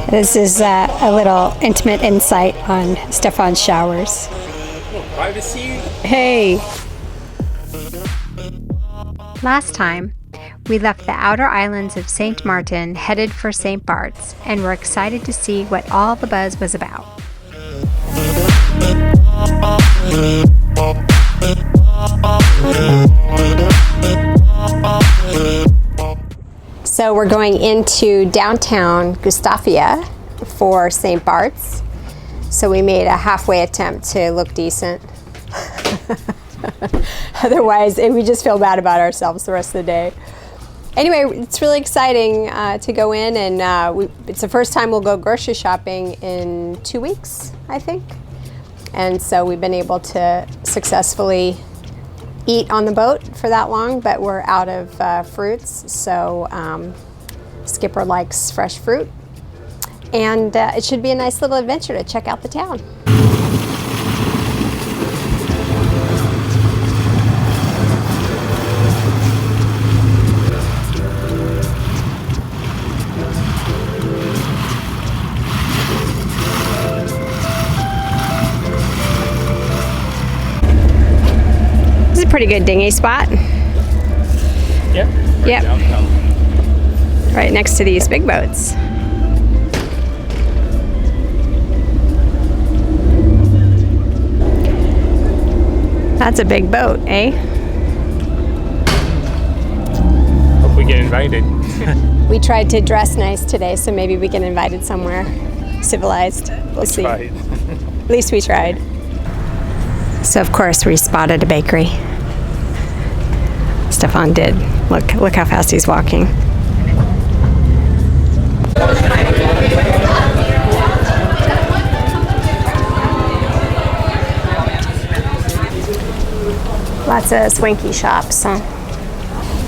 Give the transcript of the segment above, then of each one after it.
This is a little intimate insight on Stefan's showers. Privacy. Hey! Last time, we left the outer islands of St. Martin, headed for Saint Barths, and were excited to see what all the buzz was about. So we're going into downtown Gustavia for Saint Barths. So we made a halfway attempt to look decent. Otherwise, we just feel bad about ourselves the rest of the day. Anyway, it's really exciting to go in, and it's the first time we'll go grocery shopping in 2 weeks, I think. And so we've been able to successfully eat on the boat for that long, but we're out of fruits, so Skipper likes fresh fruit. And it should be a nice little adventure to check out the town. This is a pretty good dinghy spot. Yep. Yep. Downtown. Right next to these big boats. That's a big boat, eh? Hope we get invited. We tried to dress nice today, so maybe we get invited somewhere civilized. We'll see. Tried. At least we tried. So of course we spotted a bakery. Stefan did. Look how fast he's walking. Lots of swanky shops. Huh?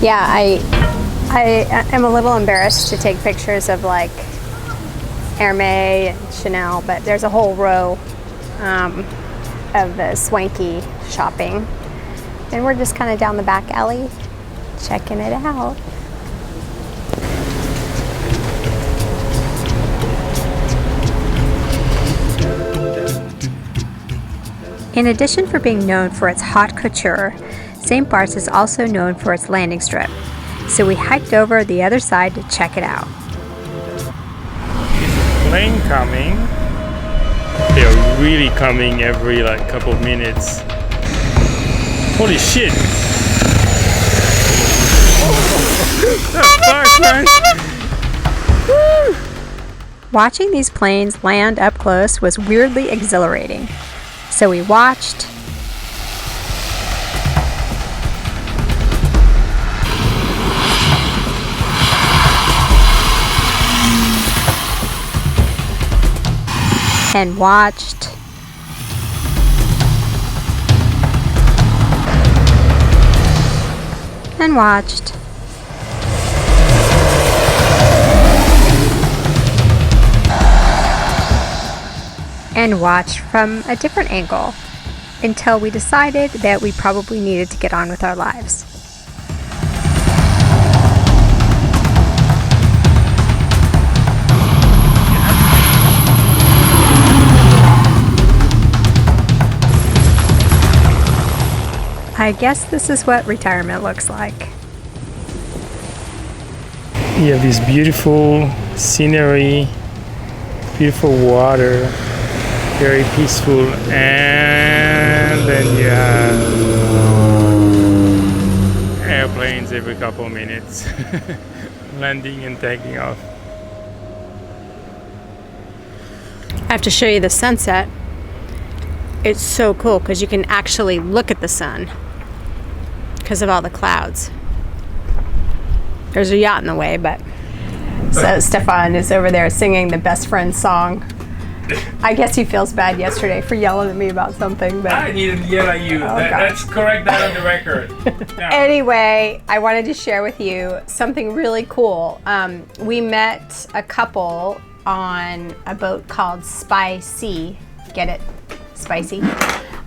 Yeah, I am a little embarrassed to take pictures of like Hermès and Chanel, but there's a whole row of the swanky shopping. And we're just kind of down the back alley checking it out. In addition for being known for its haute couture, Saint Barths is also known for its landing strip. So we hiked over the other side to check it out. Plane coming. They're really coming every like couple of minutes. Holy shit! Fuck, man. Watching these planes land up close was weirdly exhilarating. So we watched, and watched, and watched, and watched from a different angle until we decided that we probably needed to get on with our lives. I guess this is what retirement looks like. You have this beautiful scenery, beautiful water, very peaceful, and then you have airplanes every couple of minutes landing and taking off. I have to show you the sunset. It's so cool because you can actually look at the sun because of all the clouds. There's a yacht in the way, but so Stefan is over there singing the best friend song. I guess he feels bad yesterday for yelling at me about something, but I didn't yell at you. Let's correct that on the record. No. Anyway, I wanted to share with you something really cool. We met a couple on a boat called Spicy. Get it? Spicy.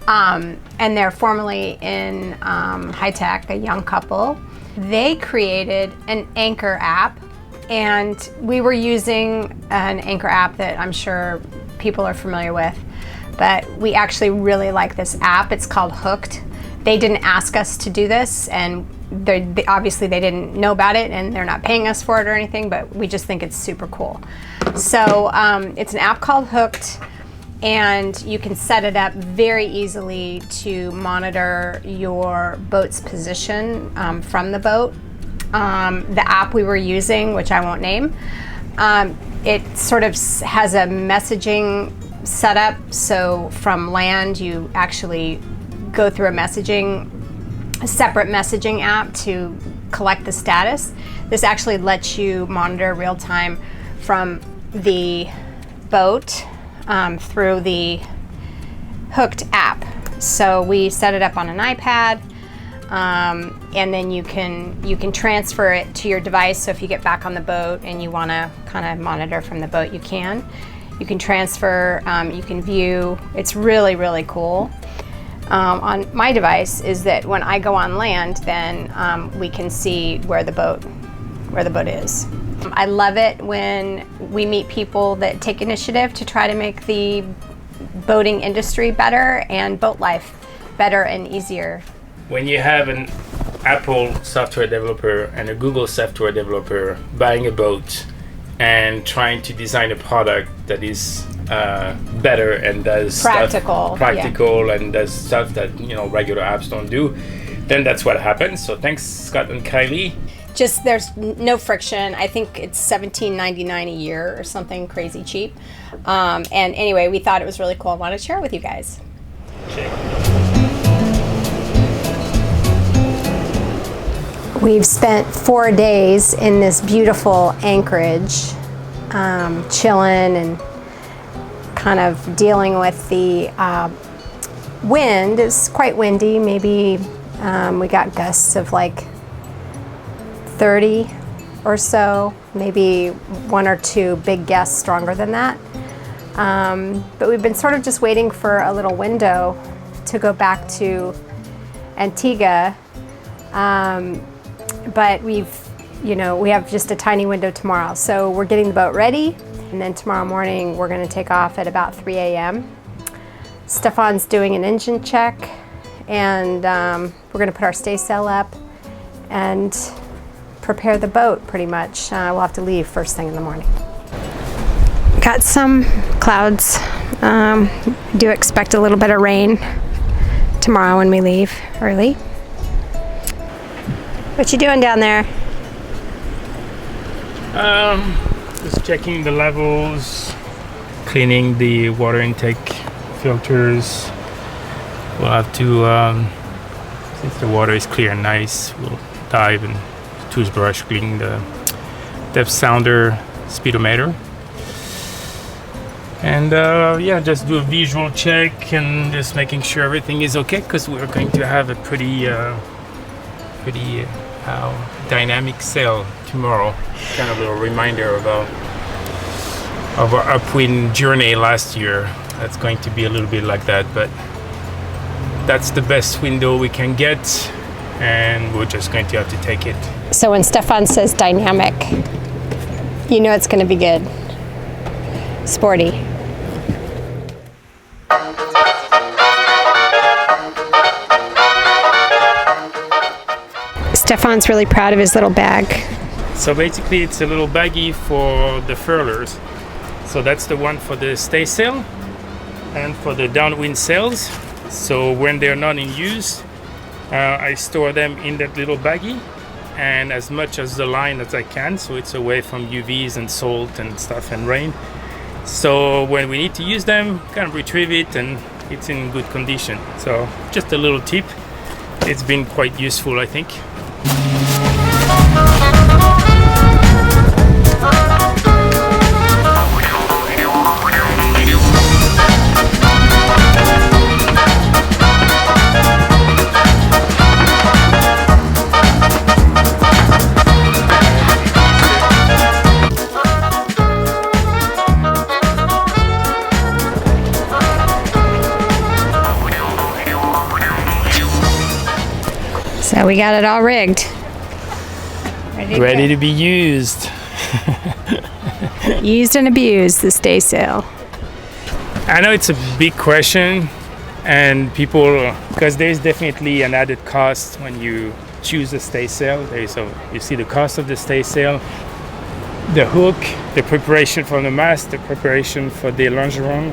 And they're formerly in high tech, a young couple. They created an anchor app, And we were using an anchor app that I'm sure people are familiar with, but we actually really like this app. It's called Hooked. They didn't ask us to do this, and obviously they didn't know about it, and they're not paying us for it or anything, but we just think it's super cool. So it's an app called Hooked, and you can set it up very easily to monitor your boat's position from the boat. The app we were using, which I won't name, it sort of has a messaging setup. So from land, you actually go through a separate messaging app to collect the status. This actually lets you monitor real time from the boat through the Hooked app. So we set it up on an iPad, and then you can transfer it to your device. So if you get back on the boat and you want to kind of monitor from the boat, you can transfer, you can view. It's really, really cool. On my device is that when I go on land, then we can see where the boat is. I love it when we meet people that take initiative to try to make the boating industry better and boat life better and easier. When you have an Apple software developer and a Google software developer buying a boat and trying to design a product that is better and does practical and does stuff that regular apps don't do, then that's what happens. So thanks, Scott and Kylie. Just there's no friction. I think it's $17.99 a year or something crazy cheap. And anyway, we thought it was really cool. I wanted to share it with you guys. Okay. We've spent 4 days in this beautiful anchorage, chilling and kind of dealing with the wind. It's quite windy. Maybe we got gusts of like 30 or so, maybe 1 or 2 big gusts stronger than that. But we've been sort of just waiting for a little window to go back to Antigua. But we have just a tiny window tomorrow. So we're getting the boat ready, and then tomorrow morning we're gonna take off at about 3 a.m. Stefan's doing an engine check, and we're gonna put our staysail up and prepare the boat pretty much. We'll have to leave first thing in the morning. Got some clouds. Do expect a little bit of rain tomorrow when we leave early. What you doing down there? Just checking the levels, cleaning the water intake filters. We'll have to, since the water is clear and nice, we'll dive and toothbrush cleaning the depth sounder speedometer. And just do a visual check and just making sure everything is okay, because we're going to have a pretty dynamic sail tomorrow. Kind of a reminder of our upwind journey last year. That's going to be a little bit like that, but that's the best window we can get, and we're just going to have to take it. So when Stefan says dynamic, you know it's going to be good. Sporty. Stefan's really proud of his little bag. So basically it's a little baggie for the furlers. So that's the one for the staysail and for the downwind sails. So when they're not in use, I store them in that little baggie, and as much as the line as I can, so it's away from UVs and salt and stuff and rain. So when we need to use them, kind of retrieve it and it's in good condition. So just a little tip. It's been quite useful, I think. So we got it all rigged. Ready to be used. Used and abused the stay sail. I know it's a big question, and people, because there's definitely an added cost when you choose a stay sail. You see the cost of the stay sail, the hook, the preparation for the mast, the preparation for the longeron.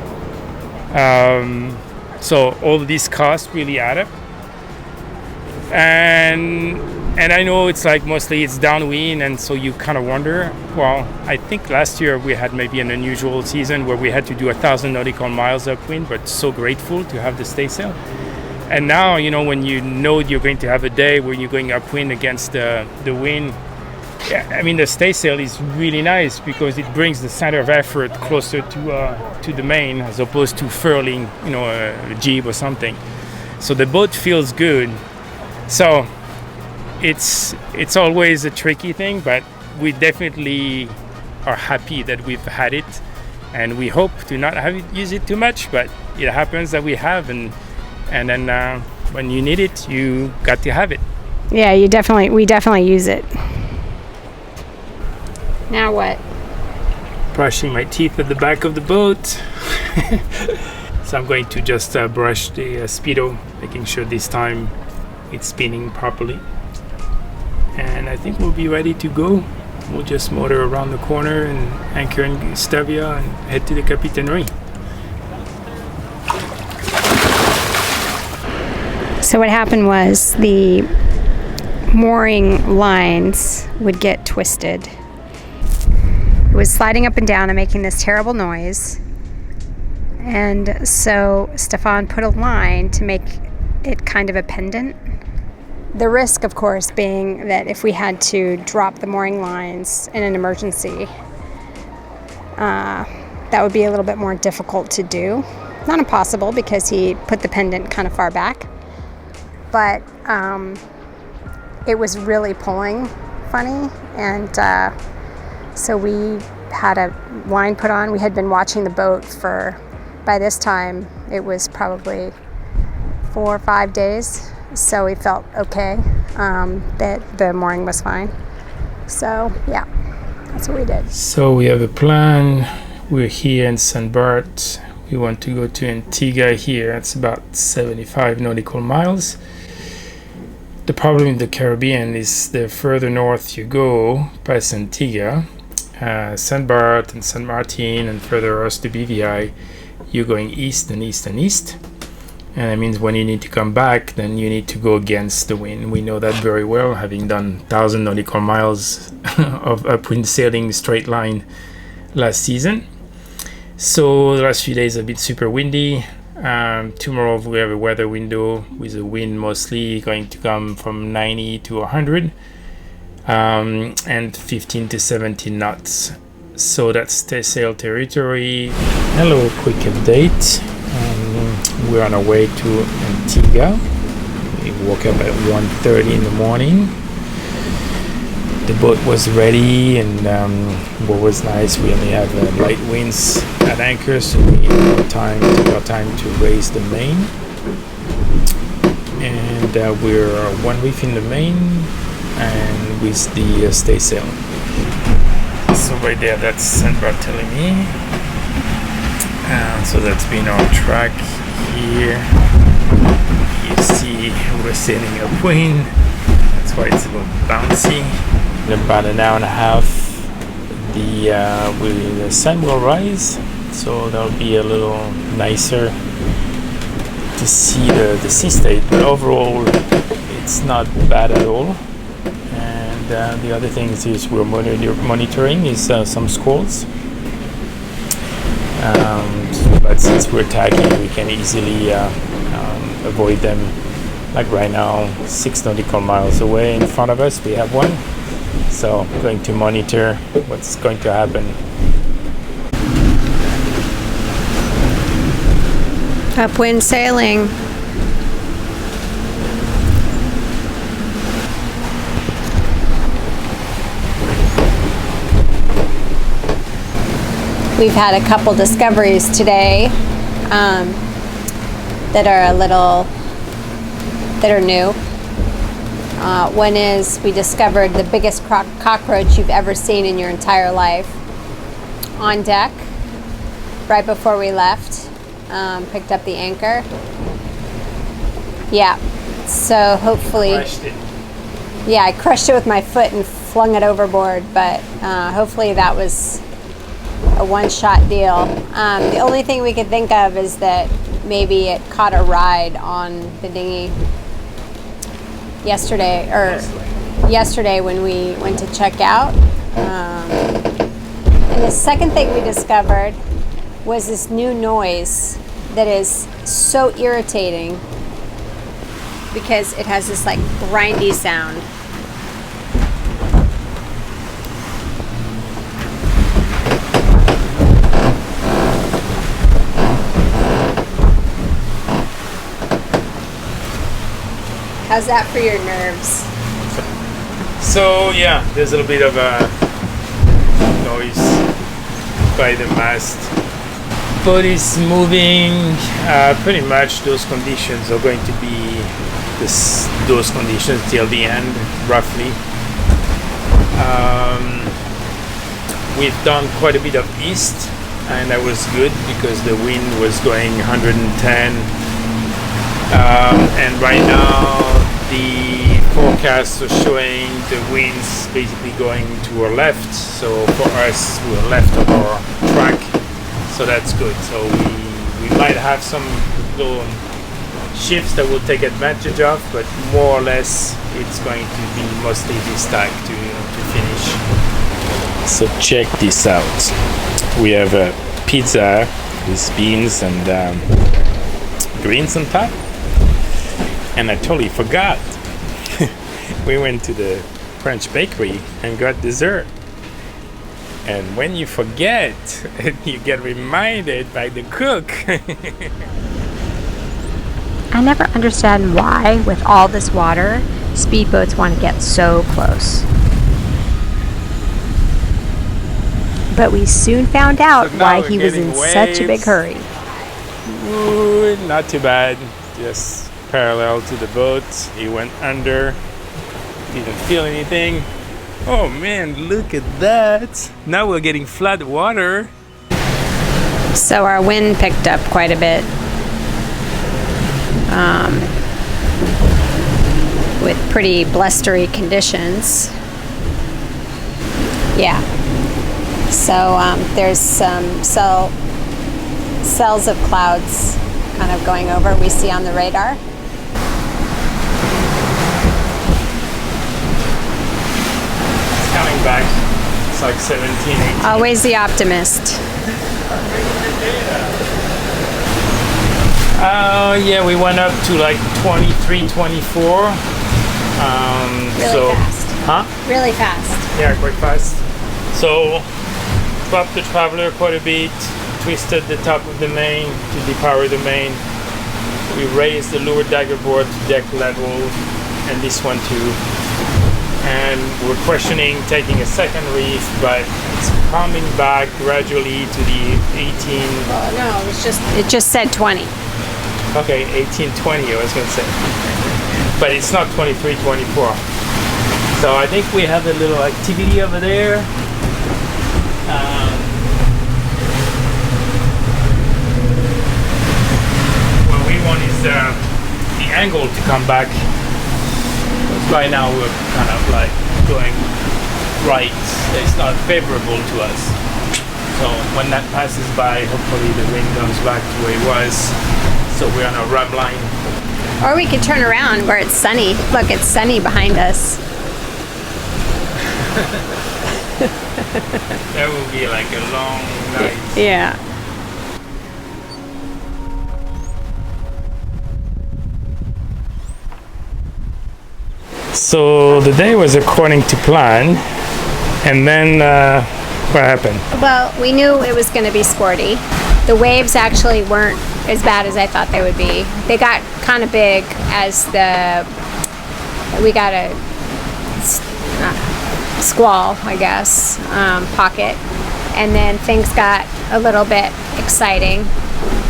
So all these costs really add up. And I know it's like mostly it's downwind, and so you kind of wonder, well, I think last year we had maybe an unusual season where we had to do 1,000 nautical miles upwind, but so grateful to have the stay sail. And now, when you know you're going to have a day where you're going upwind against the wind, I mean, the stay sail is really nice because it brings the center of effort closer to the main as opposed to furling, a jib or something. So the boat feels good. So it's always a tricky thing, but we definitely are happy that we've had it, and we hope to not use it too much, but it happens that we have, and then when you need it, you got to have it. Yeah, we definitely use it. Now what? Brushing my teeth at the back of the boat. So I'm going to just brush the speedo, making sure this time it's spinning properly. And I think we'll be ready to go. We'll just motor around the corner and anchor in Gustavia and head to the Capitanerie. So what happened was the mooring lines would get twisted. It was sliding up and down and making this terrible noise. And so Stefan put a line to make it kind of a pendant. The risk, of course, being that if we had to drop the mooring lines in an emergency, that would be a little bit more difficult to do. Not impossible because he put the pendant kind of far back, but it was really pulling funny, and so we had a line put on. We had been watching the boat for, by this time, it was probably 4 or 5 days. So we felt okay that the mooring was fine. So yeah, that's what we did. So we have a plan. We're here in Saint Barths. We want to go to Antigua here. It's about 75 nautical miles. The problem in the Caribbean is the further north you go past Antigua, Saint Barths and Saint Martin, and further west to BVI, you're going east and east and east. And that means when you need to come back, then you need to go against the wind. We know that very well, having done 1,000 nautical miles of upwind sailing straight line last season. So the last few days have been super windy. Tomorrow we have a weather window with the wind mostly going to come from 90 to 100 and 15 to 17 knots. So that's stay sail territory. Hello, quick update. We're on our way to Antigua. We woke up at 1:30 in the morning. The boat was ready, and what was nice, we only have light winds at anchor, so we took our time to raise the main. And we're one reef in the main and with the stay sail. So right there, that's Saint Barthelemy. So that's been our track here. You see we're sailing upwind. That's why it's a little bouncy. In about an hour and a half, the sun will rise, so that'll be a little nicer to see the sea state. But overall, it's not bad at all. And the other thing is we're monitoring is some squalls. But since we're tagging, we can easily avoid them. Like right now, 6 nautical miles away in front of us, we have one. So I'm going to monitor what's going to happen. Upwind sailing. We've had a couple discoveries today that are new. One is we discovered the biggest cockroach you've ever seen in your entire life on deck right before we left. Picked up the anchor. Yeah, so hopefully, yeah, I crushed it with my foot and flung it overboard, but hopefully that was a one-shot deal. The only thing we could think of is that maybe it caught a ride on the dinghy yesterday when we went to check out. And the second thing we discovered was this new noise that is so irritating because it has this like grindy sound. How's that for your nerves? So yeah, there's a little bit of a noise by the mast. Boat is moving. Pretty much those conditions are going to be those conditions till the end, roughly. We've done quite a bit of east, and that was good because the wind was going 110. And right now the forecasts are showing the winds basically going to our left. So for us, we're left of our track. So that's good. So we might have some little shifts that we'll take advantage of, but more or less it's going to be mostly this tag to finish. So check this out. We have a pizza with beans and greens on top. And I totally forgot. We went to the French bakery and got dessert. And when you forget, you get reminded by the cook. I never understand why, with all this water, speedboats want to get so close. But we soon found out why he was in such a big hurry. Ooh, not too bad. Just parallel to the boat. He went under. Didn't feel anything. Oh man, look at that. Now we're getting flood water. So our wind picked up quite a bit. With pretty blustery conditions. Yeah. So there's some cells of clouds kind of going over we see on the radar. It's coming back. It's like 17, 18. Always the optimist. Yeah, we went up to like 23, 24. Really fast. Huh? Really fast. Yeah, quite fast. So, dropped the Traveler quite a bit, twisted the top of the main to depower the main. We raised the lower dagger board to deck level, and this one too. And we're questioning taking a second reef, but it's coming back gradually to the 18. Well, no, it just said 20. Okay, 18, 20, I was going to say. But it's not 23, 24. So I think we have a little activity over there. What we want is the angle to come back. Right now we're kind of like going right. It's not favorable to us. So when that passes by, hopefully the wind comes back to where it was. So we're on a rub line. Or we could turn around where it's sunny. Look, it's sunny behind us. That will be like a long night. Yeah. So the day was according to plan, and then what happened? Well, we knew it was going to be sporty. The waves actually weren't as bad as I thought they would be. They got kind of big as we got a squall, I guess, pocket, and then things got a little bit exciting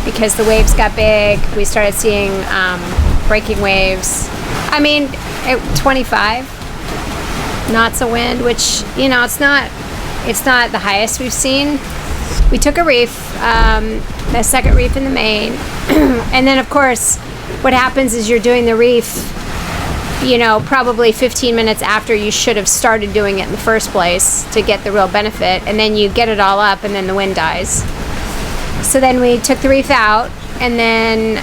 because the waves got big. We started seeing breaking waves. I mean, 25 knots of wind, which, you know, it's not the highest we've seen. We took a reef, the second reef in the main, and then of course what happens is you're doing the reef, you know, probably 15 minutes after you should have started doing it in the first place to get the real benefit, and then you get it all up and then the wind dies. So then we took the reef out, and then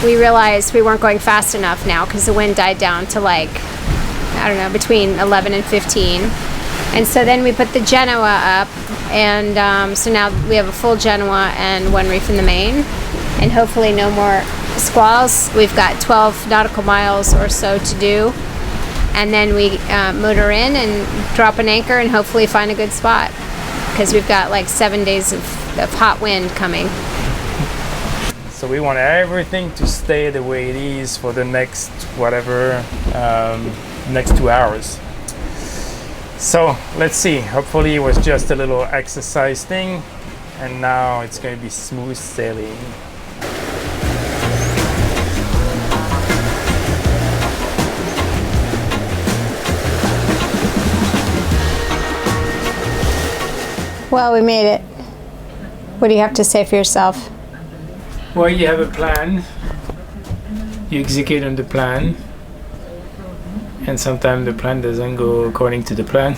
we realized we weren't going fast enough now because the wind died down to, like, I don't know, between 11 and 15. And so then we put the Genoa up, and so now we have a full Genoa and one reef in the main, and hopefully no more squalls. We've got 12 nautical miles or so to do, and then we motor in and drop an anchor and hopefully find a good spot, because we've got like 7 days of hot wind coming. So we want everything to stay the way it is for the next whatever, next 2 hours. So let's see, hopefully it was just a little exercise thing, and now it's going to be smooth sailing. Well, we made it. What do you have to say for yourself? Well, you have a plan, you execute on the plan, and sometimes the plan doesn't go according to the plan.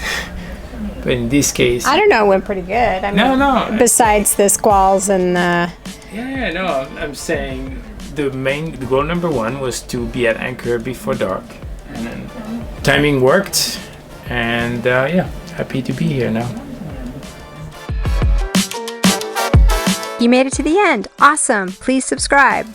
But in this case, I don't know, it went pretty good. I mean, no. Besides the squalls and the... Yeah, no, I'm saying the goal number one was to be at anchor before dark. And then timing worked, and yeah, happy to be here now. You made it to the end. Awesome. Please subscribe.